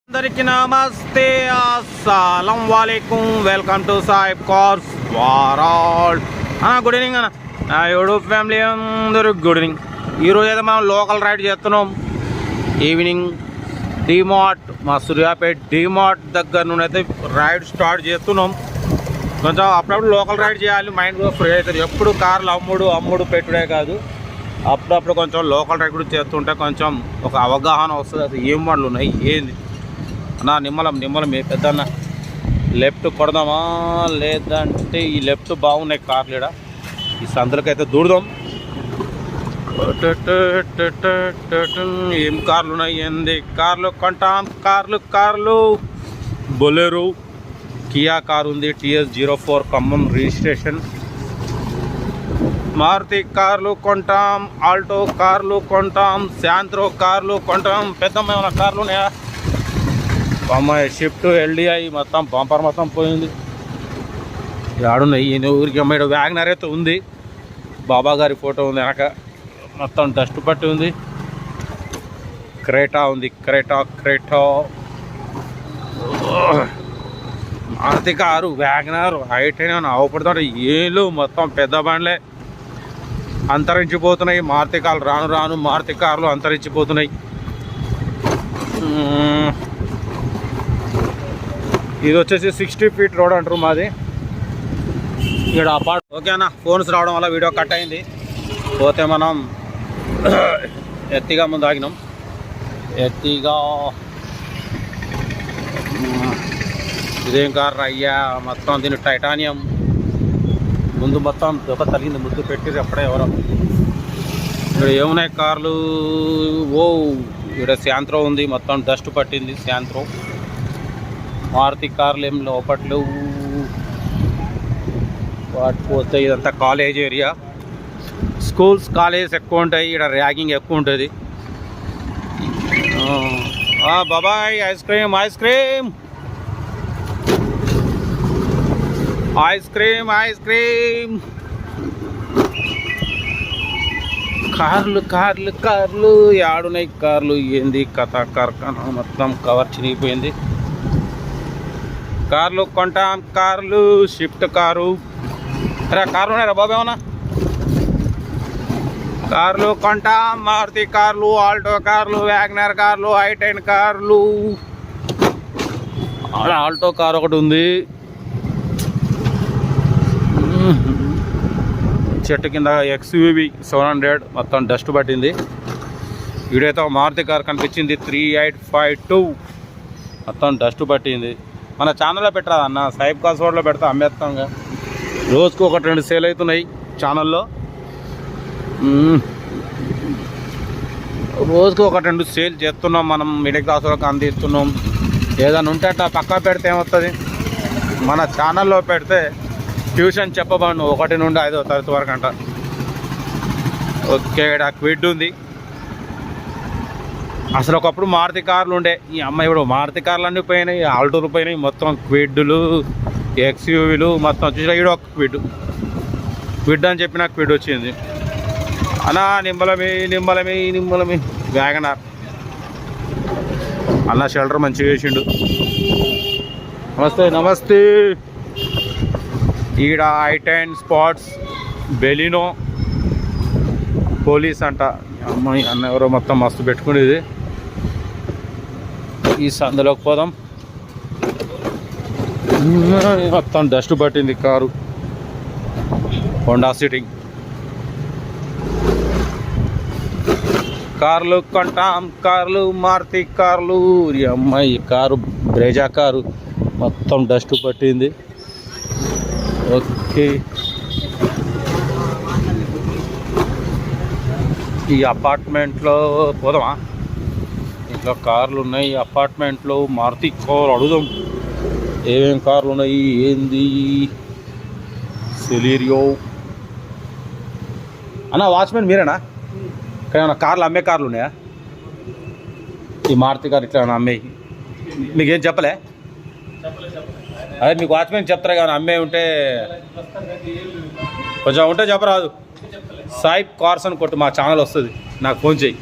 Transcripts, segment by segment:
అందరికి నమస్తే అస్సలం వాలేకుం welcome to Saib Cars World good evening అన్న నా యూట్యూబ్ ఫ్యామిలీ అందరూ గుడ్ ఈవినింగ్. ఈరోజు అయితే మనం లోకల్ రైడ్ చేస్తున్నాం. ఈవినింగ్ డిమార్ట్ మా సూర్యాపేట డిమార్ట్ దగ్గర నుండి అయితే రైడ్ స్టార్ట్ చేస్తున్నాం. కొంచెం అప్పుడప్పుడు లోకల్ రైడ్ చేయాలి, మైండ్ కూడా ఫ్రీ అవుతుంది. ఎప్పుడు కార్లు అమ్ముడు పెట్టుడే కాదు, అప్పుడప్పుడు కొంచెం లోకల్ రైడ్ కూడా చేస్తుంటే కొంచెం ఒక అవగాహన వస్తుంది. అసలు ఏం బండ్లు ఉన్నాయి ఏంది అన్నా. నిమ్మలం పెద్దన్న లెఫ్ట్ కొడదామా లేదంటే ఈ లెఫ్ట్ బాగున్నాయి కార్లు. ఇక్కడ ఈ సందులకైతే దూడదాం. ఏం కార్లు ఉన్నాయి ఏంది కార్లు కొంటాం. కార్లు బొలెరో కియా కారు ఉంది, TS04 ఖమ్మం రిజిస్ట్రేషన్. మారుతి కార్లు కొంటాం, ఆల్టో కార్లు కొంటాం, శాంత్రో కార్లు కొంటాం. పెద్దమ్మ కార్లు ఉన్నాయా? అమ్మాయి షిఫ్ట్ LDI మొత్తం బంపర్ మొత్తం పోయింది. ఆడున్నాయి ఈయన ఊరికి అమ్మాయి వ్యాగనర్ అయితే ఉంది, బాబా గారి ఫోటో ఉంది వెనక, మొత్తం డస్ట్ పట్టి ఉంది. క్రేటా ఉంది, Creta Maruti car Wagon R height అయినా అవపడుతుంటే ఏళ్ళు మొత్తం పెద్ద బండ్లే అంతరించిపోతున్నాయి. మారుతి కార్లు రాను మారుతి కార్లు అంతరించిపోతున్నాయి. ఇది వచ్చేసి 60 ఫీట్ రోడ్ అంటారు మాది ఇక్కడ అపార్ట్. ఓకే అన్న, ఫోన్స్ రావడం వల్ల వీడియో కట్ అయింది. పోతే మనం ఎత్తిగా ముందు ఆగినాం. ఎత్తిగా ఇదేం కార్ అయ్యా, మొత్తం దీని టైటానియం ముందు మొత్తం దొక తగిలింది, ముద్దు పెట్టి అప్పుడే ఎవరో. ఇక్కడ ఏమున్నాయి కార్లు? ఓ ఇక్కడ శాంత్రో ఉంది, మొత్తం డస్ట్ పట్టింది శాంత్రో. మారుతి కార్లు ఏం లోపట్లు పోతే ఇదంతా కాలేజ్ ఏరియా, స్కూల్స్ కాలేజెస్ ఎక్కువ ఉంటాయి. ఇక్కడ ర్యాగింగ్ ఎక్కువ ఉంటుంది. బాబాయ్ ఐస్ క్రీమ్ కార్లు ఆడున్నాయి. కార్లు ఏంది కథ, కార్ఖానా మొత్తం కవర్ చిరిగిపోయింది. కార్లు కొంటాం, కార్లు షిఫ్ట్ కారు. అరే కార్లు ఉన్నాయరా బాబు ఏమన్నా? కార్లు కొంటాం, మారుతి కార్లు, ఆల్టో కార్లు, వ్యాగనర్ కార్లు, i10 కార్లు. ఆల్టో కార్ ఒకటి ఉంది, చెట్టు కింద XUV 700 మొత్తం డస్ట్ పట్టింది. వీడైతే మారుతి కార్ కనిపించింది 3852 మొత్తం డస్ట్ పట్టింది. మన ఛానల్లో పెట్టరా అన్న, సాయిబ్ కార్స్ రోడ్లో పెడతా అమ్మేస్తాంగా. రోజుకు 1-2 సేల్ అవుతున్నాయి ఛానల్లో. రోజుకు 1-2 సేల్ చేస్తున్నాం మనం, మిడిల్ క్లాస్ వాళ్ళకి అందిస్తున్నాం. ఏదైనా ఉంటే అట్లా పక్కా పెడితే ఏమవుతుంది, మన ఛానల్లో పెడితే ట్యూషన్ చెప్పబాను 1 నుండి 5వ తరగతి వరకు అంట. ఓకే ఇక్కడ క్విడ్ ఉంది. అసలు ఒకప్పుడు మారుతి కార్లు ఉండే, ఈ అమ్మాయి ఇప్పుడు మారుతి కార్లు అన్నీ పోయినాయి, ఆల్టోలు పోయినాయి, మొత్తం క్విడ్లు XUVలు మొత్తం చూసినా. ఈడ ఒక క్విడ్ అని చెప్పిన క్విడ్ వచ్చింది అన్నా. నిమ్మలమే వ్యాగనర్ అన్న షెల్టర్ మంచిగా వేసిండు. నమస్తే. ఈడ i10 స్పాట్స్, బెలినో పోలీస్ అంట. అమ్మాయి అన్న ఎవరో మొత్తం మస్తు పెట్టుకునేది. ఈ సందులోకి పోదాం. మొత్తం డస్ట్ పట్టింది కారు. Honda sitting. కార్లు కొంటాం, కార్లు మారుతి కార్లు. ఈ అమ్మాయి కారు బ్రేజా కారు మొత్తం డస్ట్ పట్టింది. ఓకే ఈ అపార్ట్మెంట్లో పోదామా? ఇంట్లో కార్లు ఉన్నాయి అపార్ట్మెంట్లో. మారుతి కార్ అడుగుదాం, ఏమేమి కార్లు ఉన్నాయి ఏంది. సెలీరియో అన్న వాచ్మెన్ మీరేనా? ఇక్కడ ఏమన్నా కార్లు అమ్మే కార్లు ఉన్నాయా? ఈ మారుతి కార్ ఇట్లా ఏమన్నా అమ్మాయి మీకేం చెప్పలే? అదే మీకు వాచ్మెన్ చెప్తారా కానీ అమ్మే ఉంటే కొంచెం ఉంటే చెప్పరాదు. సాయిబ్ కార్స్ అని కొట్టు, మా ఛానల్ వస్తుంది, నాకు ఫోన్ చేయి.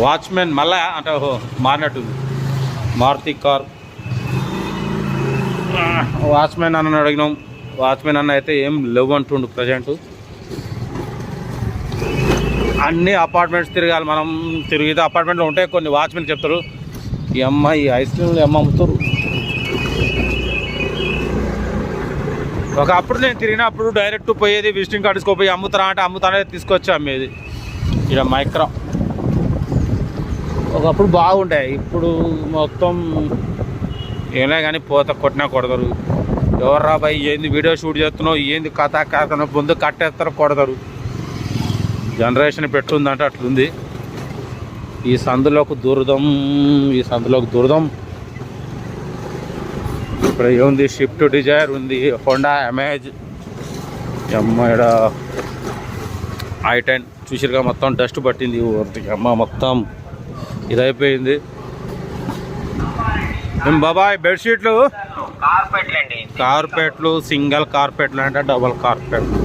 వాచ్మెన్ మళ్ళా అంటే మారినట్టుంది. మారుతి కార్. వాచ్మెన్ అన్న అడిగినాం, వాచ్మెన్ అన్న అయితే ఏం లేవు అంటుండు ప్రజెంట్. అన్ని అపార్ట్మెంట్స్ తిరగాలి మనం. తిరిగితే అపార్ట్మెంట్లో ఉంటాయి కొన్ని, వాచ్మెన్ చెప్తారు ఈ అమ్మాయి ఐస్ క్రీమ్లు అమ్ముతారు. ఒకప్పుడు నేను తిరిగినప్పుడు డైరెక్ట్ పోయేది విజిటింగ్ కార్డు తీసుకోపోయి అమ్ముతారా అంటే అమ్ముతానే తీసుకొచ్చి అమ్మేది. ఇక్కడ మైక్రో ఒకప్పుడు బాగుంటాయి, ఇప్పుడు మొత్తం ఏమైనా కానీ పోత కొట్టినా కొడతారు. ఎవర్రా బాయ్ ఏంది వీడియో షూట్ చేస్తున్నావు, ఏంది కథ కాకుండా ముందు కట్టేస్తారు కొడతారు. జనరేషన్ పెట్టుందంటే అట్లుంది. ఈ సందులోకి దూరదాం. ఇక్కడ ఏముంది, షిఫ్ట్ డిజైర్ ఉంది, హోండా అమేజ్, ఇక్కడ i10 చూసిరుగా మొత్తం డస్ట్ పట్టింది. అమ్మ మొత్తం ఇదైపోయింది. బాబాయ్ బెడ్షీట్లు కార్పెట్లు సింగిల్ కార్పెట్లు అంటే డబల్ కార్పెట్లు.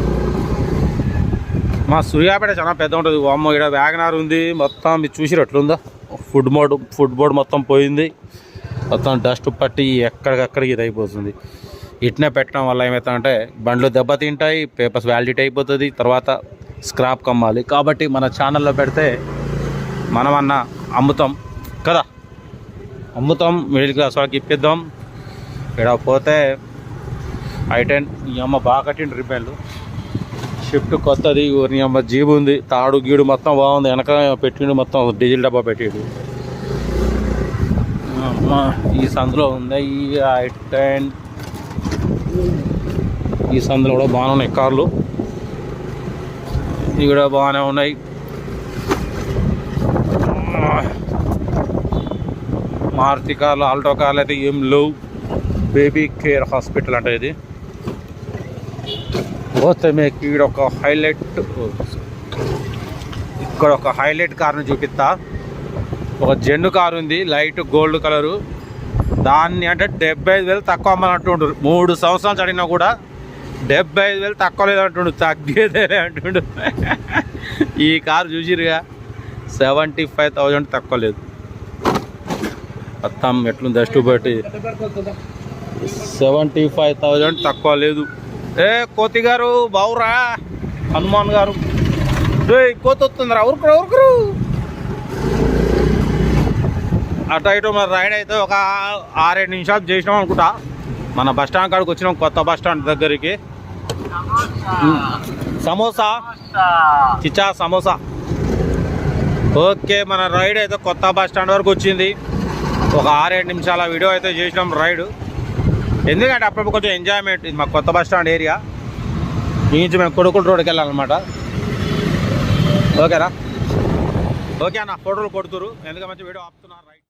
మా సూర్యాపేట చాలా పెద్ద ఉంటుంది. అమ్మ ఇక్కడ వ్యాగనార్ ఉంది మొత్తం. మీరు చూసిరు ఎట్లుందా, ఫుడ్ బోర్డ్ మొత్తం పోయింది. మొత్తం డస్ట్ పట్టి ఎక్కడికక్కడికి ఇది అయిపోతుంది. ఇట్నే పెట్టడం వల్ల ఏమవుతుందంటే బండ్లు దెబ్బతింటాయి, పేపర్స్ వ్యాలిడిటీ అయిపోతుంది, తర్వాత స్క్రాప్ కమ్మాలి. కాబట్టి మన ఛానల్లో పెడితే మనమన్నా అమ్ముతాం కదా, మిడిల్ క్లాస్ వాళ్ళకి ఇప్పిద్దాం. ఇక్కడ పోతే i10 ఈ అమ్మ బాగా కట్టిండు రిపేర్లు. షిఫ్ట్ కొత్తది, ఊరి అమ్మ జీబు ఉంది, తాడు గీడు మొత్తం బాగుంది. వెనక పెట్టిండు మొత్తం డీజిల్ డబ్బా పెట్టిండు. ఈ సందులో ఉంది ఈ i10. ఈ సందులో కూడా బాగానే ఉన్నాయి కార్లు, ఇవి కూడా బాగానే ఉన్నాయి. మారుతి కార్లు, ఆల్టో కార్లు అయితే ఏం లేవు. బేబీ కేర్ హాస్పిటల్ అంటే ఇది. పోతే మీకు ఇక్కడ ఒక హైలైట్ కార్ని చూపిస్తా. ఒక జెన్ను కారు ఉంది, లైట్ గోల్డ్ కలరు. దాన్ని అంటే 75,000 తక్కువ అమ్మాలంటుండ్రు. 3 సంవత్సరాలు చడినా కూడా 75,000 తక్కువ లేదంటుండు, తగ్గేదేలే అంటుండు. ఈ కారు చూసిరుగా 75,000 తక్కువ లేదు. మొత్తం ఎట్లుంది డస్ట్ బట్టి 75,000 తక్కువ లేదు. కోతి గారు బావురా, హనుమాన్ గారు కోతి వస్తుందిరా, ఉరుకురు. అటు ఇటు మన రైడ్ అయితే ఒక 6-7 నిమిషాలు చేసినాం అనుకుంటా. మన బస్టాండ్ కాడికి వచ్చినాం, కొత్త బస్టాండ్ దగ్గరికి. సమోసా చిచ్చా సమోసా. ఓకే, మన రైడ్ అయితే కొత్త బస్టాండ్ వరకు వచ్చింది. ఒక 6-7 నిమిషాల వీడియో అయితే చేసినాం రైడ్. ఎందుకంటే అప్పుడప్పుడు కొంచెం ఎంజాయ్మెంట్. ఇది మా కొత్త బస్టాండ్ ఏరియా. ఈ నుంచి మేము కొడుకుల రోడ్కి వెళ్ళాలన్నమాట. ఓకేనా? ఓకే అన్న, ఫోటోలు కొడుతురు ఎందుకంటే మంచి వీడియో ఆపుతున్నారు రైట్.